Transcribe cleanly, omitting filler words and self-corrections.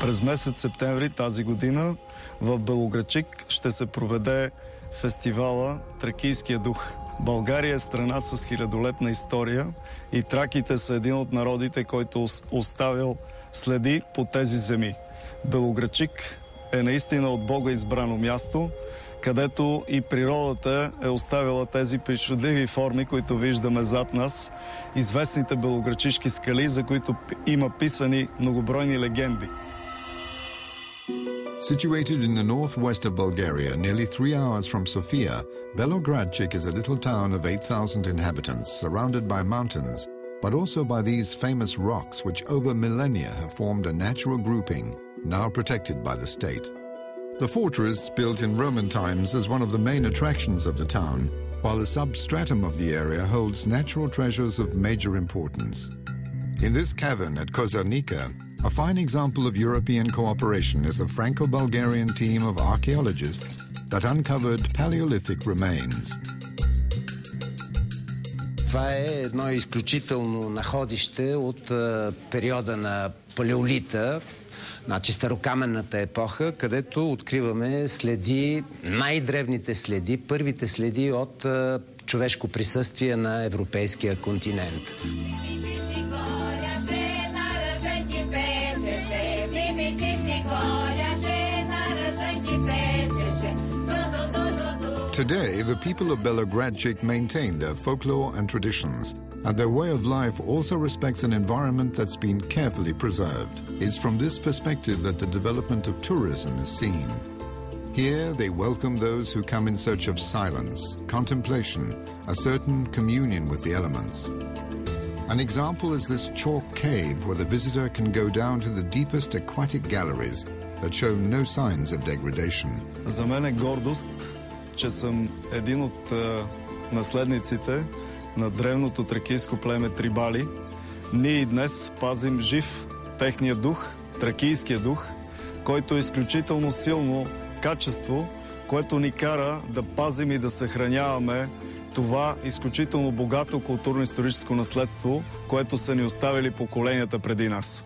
През месец септември тази година в Белоградчик ще се проведе фестивала Тракийския дух. България е страна с хилядолетна история и траките са един от народите, който оставил следи по тези земи. Белоградчик е наистина от Бога избрано място, където и природата е оставила тези причудливи форми, които виждаме зад нас, известните белоградчишки скали, за които има писани многобройни легенди. Situated in the northwest of Bulgaria, nearly 3 hours from Sofia, Belogradchik is a little town of 8,000 inhabitants, surrounded by mountains, but also by these famous rocks which over millennia have formed a natural grouping, now protected by the state. The fortress, built in Roman times, is one of the main attractions of the town, while the substratum of the area holds natural treasures of major importance. In this cavern at Kozernica, a fine example of European cooperation is a Franco-Bulgarian team of archaeologists that uncovered Paleolithic remains. Това е едно изключително находище от периода на палеолита, значи старокаменната епоха, където откриваме следи, най-древните следи, първите следи от човешко присъствие на европейския континент. Today, the people of Belogradchik maintain their folklore and traditions, and their way of life also respects an environment that's been carefully preserved. It's from this perspective that the development of tourism is seen. Here, they welcome those who come in search of silence, contemplation, a certain communion with the elements. An example is this chalk cave where the visitor can go down to the deepest aquatic galleries that show no signs of degradation. За мен е гордост, че съм един от наследниците на древното тракийско племе Трибали. Ние и днес пазим жив техния дух, тракийския дух, който е изключително силно качество, което ни кара да пазим и да съхраняваме това изключително богато културно-историческо наследство, което са ни оставили поколенията преди нас.